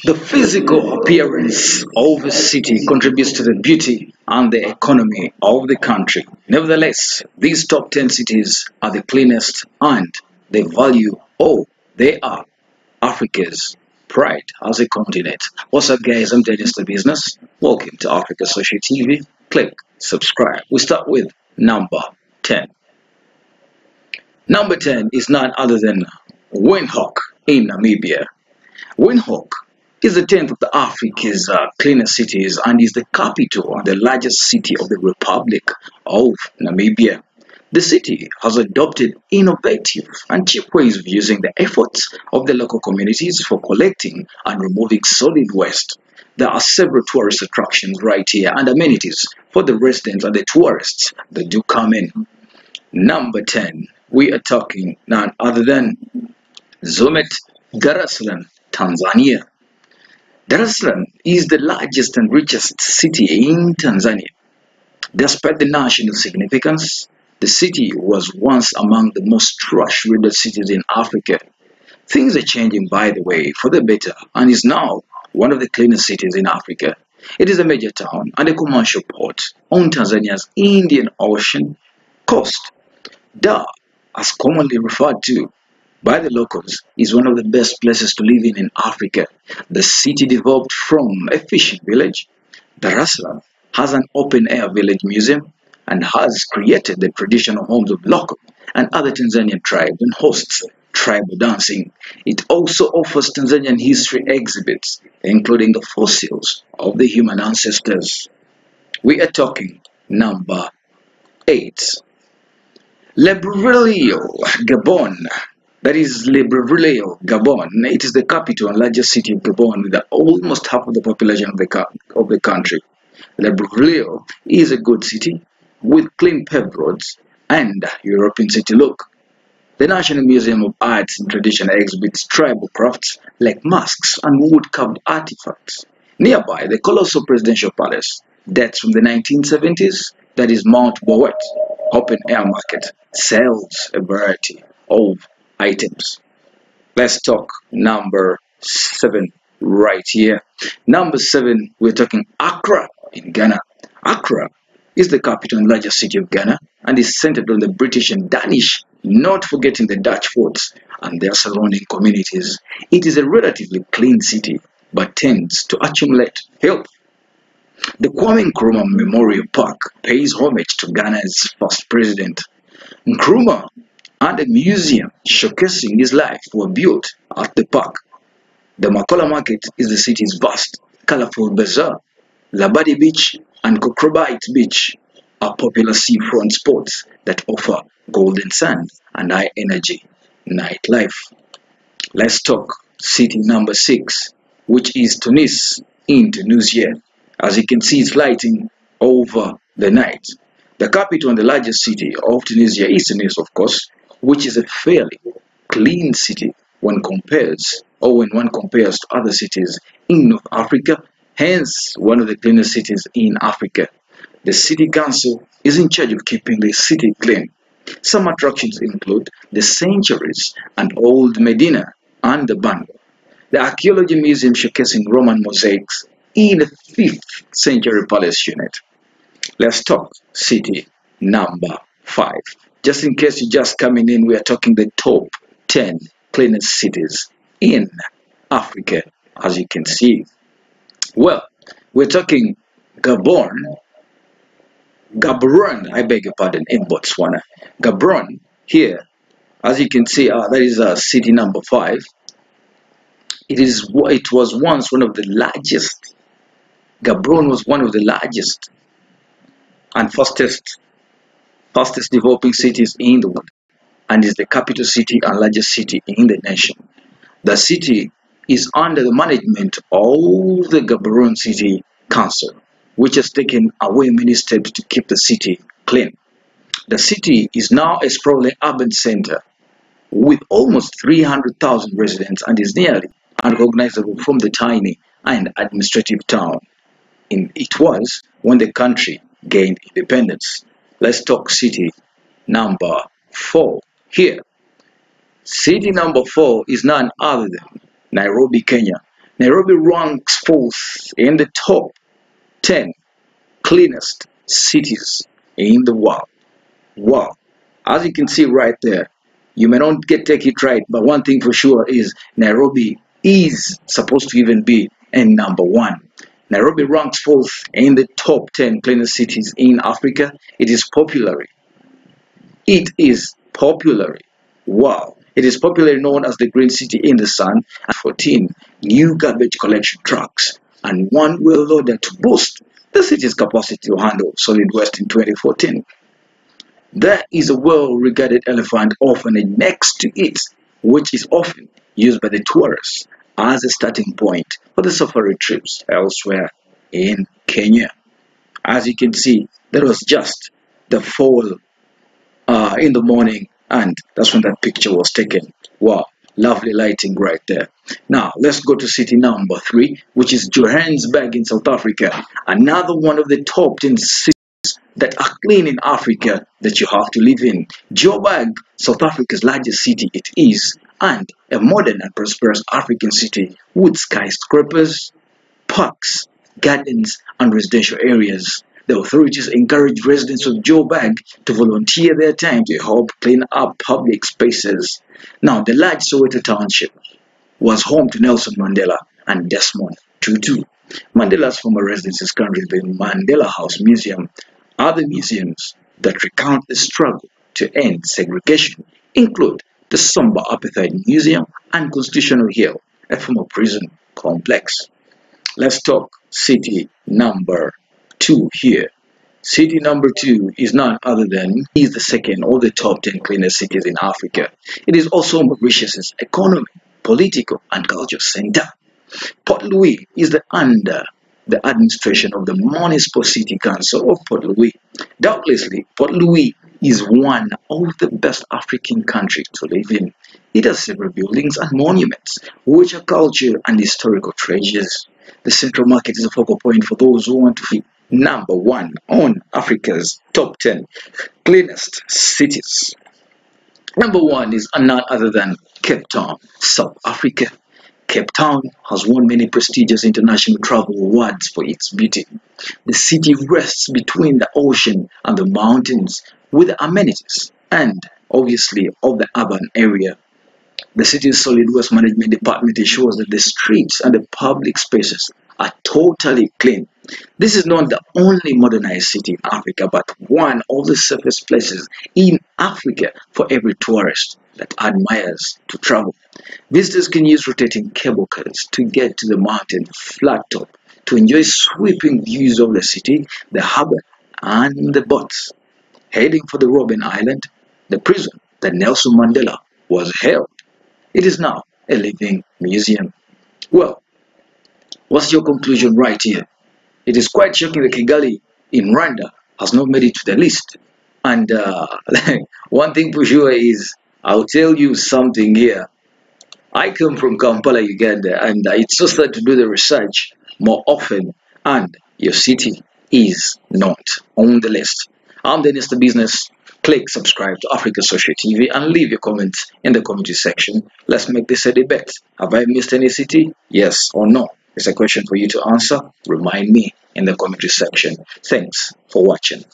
The physical appearance of a city contributes to the beauty and the economy of the country. Nevertheless, these top 10 cities are the cleanest and they value, they are Africa's pride as a continent. What's up, guys? I'm ThaBizness. Welcome to Africa Social TV. Click subscribe. We start with number 10. Number 10 is none other than Windhoek in Namibia. Windhoek is the 10th of the Africa's cleanest cities and is the capital and the largest city of the Republic of Namibia. The city has adopted innovative and cheap ways of using the efforts of the local communities for collecting and removing solid waste. There are several tourist attractions right here and amenities for the residents and the tourists that do come in. Number 10, we are talking none other than Zumet, Dar es Salaam, Tanzania. Dar es Salaam is the largest and richest city in Tanzania. Despite the national significance, the city was once among the most trash-ridden cities in Africa. Things are changing, by the way, for the better, and is now one of the cleanest cities in Africa. It is a major town and a commercial port on Tanzania's Indian Ocean coast. Dar, as commonly referred to by the locals, is one of the best places to live in Africa. The city developed from a fishing village. Dar es Salaam has an open-air village museum and has created the traditional homes of local and other Tanzanian tribes and hosts tribal dancing. It also offers Tanzanian history exhibits, including the fossils of the human ancestors. We are talking number 8. Libreville, Gabon. That is Libreville, Gabon. It is the capital and largest city of Gabon with almost half of the population of the country. Libreville is a good city with clean paved roads and European city look. The National Museum of Arts and Tradition exhibits tribal crafts like masks and wood-carved artifacts. Nearby, the colossal presidential palace dates from the 1970s. That is Mount Bowet open-air market sells a variety of items. Let's talk number 7 right here. Number 7, we're talking Accra in Ghana. Accra is the capital and largest city of Ghana and is centered on the British and Danish, not forgetting the Dutch forts and their surrounding communities. It is a relatively clean city but tends to accumulate filth. The Kwame Nkrumah Memorial Park pays homage to Ghana's first president. Nkrumah and a museum showcasing his life were built at the park. The Makola Market is the city's vast, colorful bazaar. Labadi Beach and Kokrobite Beach are popular seafront spots that offer golden sand and high-energy nightlife. Let's talk city number 6, which is Tunis in Tunisia. As you can see, it's lighting over the night. The capital and the largest city of Tunisia is Tunis, of course, which is a fairly clean city when one compares to other cities in North Africa, hence one of the cleanest cities in Africa. The city council is in charge of keeping the city clean. Some attractions include the Centuries and Old Medina and the Bango, the Archaeology Museum showcasing Roman mosaics in the 5th century palace unit. Let's talk city number 5. Just in case you're just coming in, we are talking the top 10 cleanest cities in Africa, as you can see. Well, we're talking Gaborone, I beg your pardon, in Botswana. Gaborone here, as you can see, that is city number 5. It was once one of the largest. Gaborone was one of the largest and fastest developing cities in the world and is the capital city and largest city in the nation. The city is under the management of the Gaborone City Council, which has taken away many steps to keep the city clean. The city is now a sprawling urban center with almost 300,000 residents and is nearly unrecognizable from the tiny and administrative town it was when the country gained independence. Let's talk city number 4 here. City number 4 is none other than Nairobi, Kenya. Nairobi ranks fourth in the top 10 cleanest cities in the world. Wow. As you can see right there, you may not take it right, but one thing for sure is Nairobi is supposed to even be in number one. Nairobi ranks fourth in the top 10 cleanest cities in Africa. It is popularly. It is popularly. Wow. It is popularly known as the Green City in the Sun. 14 new garbage collection trucks and one wheel loader to boost the city's capacity to handle solid waste in 2014. There is a well-regarded elephant orphanage next to it, which is often used by the tourists as a starting point for the safari trips elsewhere in Kenya. As you can see, there was just the fall in the morning, and that's when that picture was taken. Wow, lovely lighting right there. Now, let's go to city number 3, which is Johannesburg in South Africa, another one of the top 10 cities that are clean in Africa that you have to live in. Joburg, South Africa's largest city it is, and a modern and prosperous African city with skyscrapers, parks, gardens, and residential areas. The authorities encourage residents of Joburg to volunteer their time to help clean up public spaces. Now, the large Soweto township was home to Nelson Mandela and Desmond Tutu. Mandela's former residences currently the Mandela House Museum. Other museums that recount the struggle to end segregation include the Somber Apartheid Museum and Constitutional Hill, a former prison complex. Let's talk city number 2 here. City number 2 is none other than is the second of the top 10 cleanest cities in Africa. It is also Mauritius's economic, political, and cultural center. Port Louis is under the administration of the Municipal City Council of Port Louis. Doubtlessly, Port Louis is one of the best African countries to live in. It has several buildings and monuments, which are cultural and historical treasures. The Central Market is a focal point for those who want to be number 1 on Africa's top 10 cleanest cities. Number 1 is none other than Cape Town, South Africa. Cape Town has won many prestigious international travel awards for its beauty. The city rests between the ocean and the mountains with the amenities and obviously of the urban area. The city's solid waste management department ensures that the streets and the public spaces are totally clean. This is not the only modernized city in Africa, but one of the safest places in Africa for every tourist that admires to travel. Visitors can use rotating cable cars to get to the mountain flat top to enjoy sweeping views of the city, the harbor, and the boats. Heading for the Robben Island, the prison that Nelson Mandela was held. It is now a living museum. Well, what's your conclusion right here? It is quite shocking that Kigali in Rwanda has not made it to the list. And one thing for sure is, I'll tell you something here. I come from Kampala, Uganda, and it's just that to do the research more often, and your city is not on the list. I'm ThaBizness. Click subscribe to Africa Social TV and leave your comments in the community section. Let's make this a debate. Have I missed any city? Yes or no? It's a question for you to answer. Remind me in the commentary section. Thanks for watching.